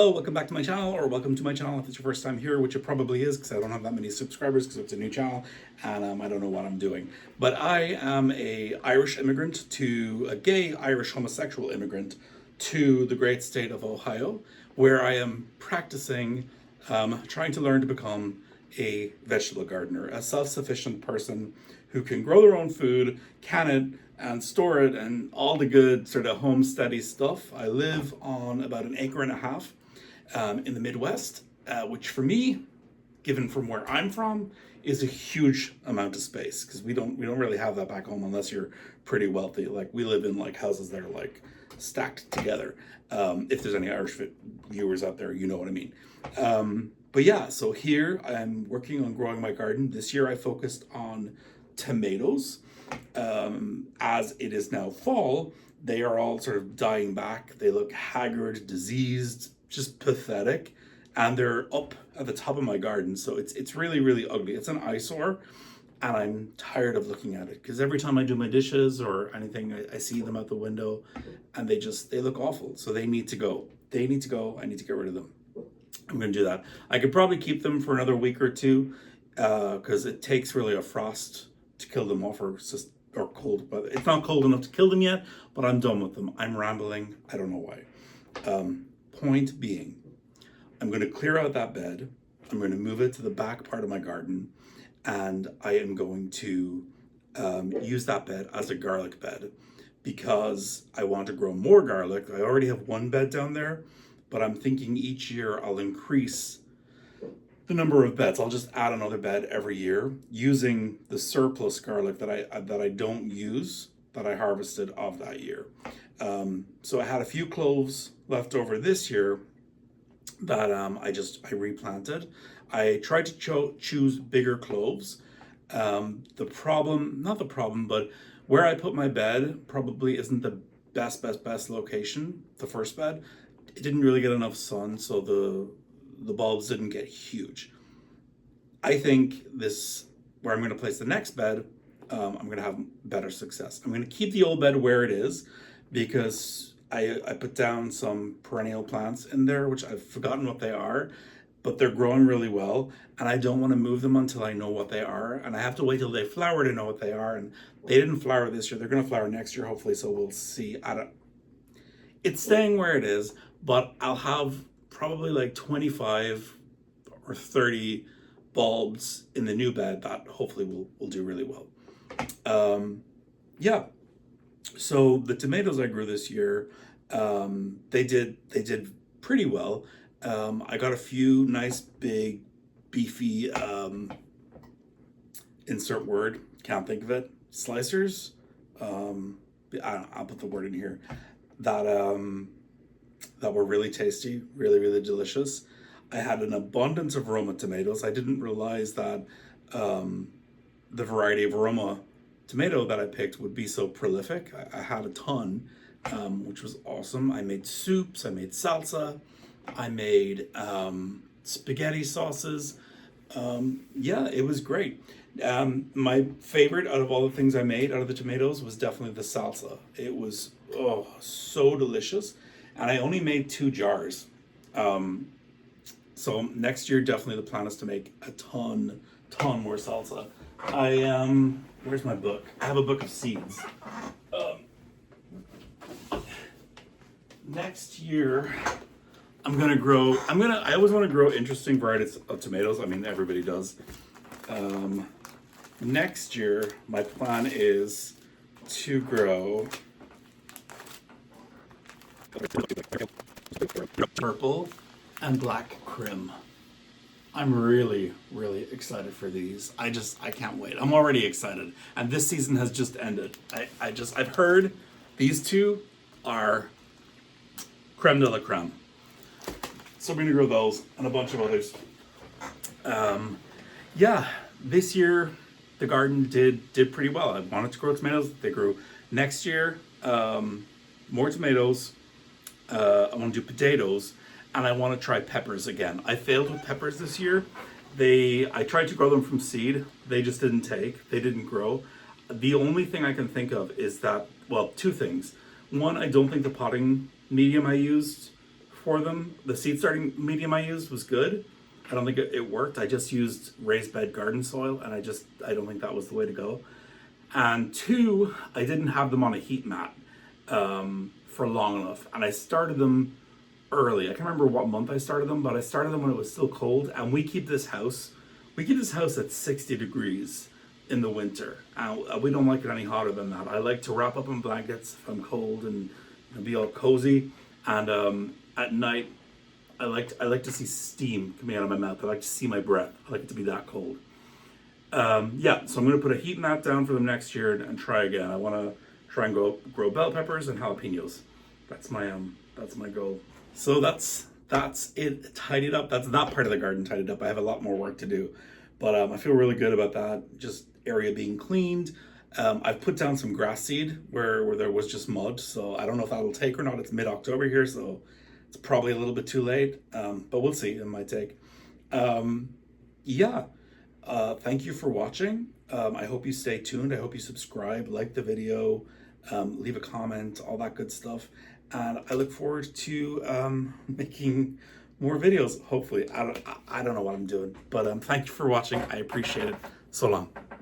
Hello, welcome back to my channel, or welcome to my channel if it's your first time here, which it probably is because I don't have that many subscribers because it's a new channel and I don't know what I'm doing. But I am a gay Irish homosexual immigrant to the great state of Ohio, where I am practicing trying to learn to become a vegetable gardener, a self-sufficient person who can grow their own food, can it, and store it, and all the good sort of homesteady stuff. I live on about an acre and a half in the Midwest, which for me, given from where I'm from, is a huge amount of space because we don't really have that back home unless you're pretty wealthy. Like we live in like houses that are like stacked together. If there's any Irish viewers out there, you know what I mean. But yeah, so here I'm working on growing my garden. This year I focused on tomatoes. As it is now fall, they are all sort of dying back. They look haggard, diseased, just pathetic, and they're up at the top of my garden. So it's really, really ugly. It's an eyesore, and I'm tired of looking at it because every time I do my dishes or anything, I see them out the window, and they look awful. So they need to go. They need to go. I need to get rid of them. I'm going to do that. I could probably keep them for another week or two because it takes really a frost to kill them off, or cold, but it's not cold enough to kill them yet. But I'm done with them. I'm rambling. I don't know why. Point being, I'm going to clear out that bed. I'm going to move it to the back part of my garden, and I am going to use that bed as a garlic bed because I want to grow more garlic. I already have one bed down there, but I'm thinking each year I'll increase the number of beds. I'll just add another bed every year using the surplus garlic that I don't use, that I harvested of that year. So I had a few cloves left over this year that I replanted. I tried to choose bigger cloves. Not the problem, but where I put my bed probably isn't the best location. The first bed, it didn't really get enough sun, so the bulbs didn't get huge. I think where I'm going to place the next bed, I'm going to have better success. I'm going to keep the old bed where it is because I put down some perennial plants in there, which I've forgotten what they are, but they're growing really well, and I don't want to move them until I know what they are, and I have to wait till they flower to know what they are, and they didn't flower this year. They're going to flower next year, hopefully, so we'll see. It's staying where it is, but I'll have probably like 25 or 30 bulbs in the new bed that hopefully will do really well. Yeah. So the tomatoes I grew this year, they did pretty well. I got a few nice big beefy insert word, can't think of it, slicers. I'll put the word in here, that were really tasty, really, really delicious. I had an abundance of Roma tomatoes. I didn't realize that the variety of Roma tomato that I picked would be so prolific. I had a ton, which was awesome. I made soups, I made salsa, I made spaghetti sauces. Yeah, it was great. My favorite out of all the things I made out of the tomatoes was definitely the salsa. It was so delicious, and I only made 2 jars. So next year, definitely the plan is to make a ton more salsa. Where's my book? I have a book of seeds. Next year, I always want to grow interesting varieties of tomatoes. I mean, everybody does. Next year, my plan is to grow purple and black Krim. I'm really, really excited for these. I can't wait. I'm already excited. And this season has just ended. I've heard these two are creme de la creme. So we're gonna grow those and a bunch of others. Yeah, this year the garden did pretty well. I wanted to grow tomatoes. They grew. Next year, more tomatoes. I want to do potatoes, and I want to try peppers again. I failed with peppers this year. I tried to grow them from seed. They just didn't take. They didn't grow. The only thing I can think of is that, well, 2 things. One, I don't think the potting medium I used pour them. The seed starting medium I used was good. I don't think it worked. I just used raised bed garden soil, and I don't think that was the way to go. And two, I didn't have them on a heat mat for long enough, and I started them early. I can't remember what month I started them, but I started them when it was still cold. And we keep this house at 60 degrees in the winter, and we don't like it any hotter than that. I like to wrap up in blankets if I'm cold and be all cozy. And at night, I like to see steam coming out of my mouth. I like to see my breath. I like it to be that cold. Yeah, so I'm going to put a heat mat down for them next year and try again. I want to try and grow bell peppers and jalapenos. That's my goal. So that's it tidied up. That's that part of the garden tidied up. I have a lot more work to do, but I feel really good about that. Just area being cleaned. I've put down some grass seed where there was just mud, so I don't know if that'll take or not. It's mid-October here, so it's probably a little bit too late, but we'll see. It might take. Yeah. Thank you for watching. I hope you stay tuned. I hope you subscribe, like the video, leave a comment, all that good stuff. And I look forward to making more videos, hopefully. I don't know what I'm doing, but thank you for watching. I appreciate it. So long.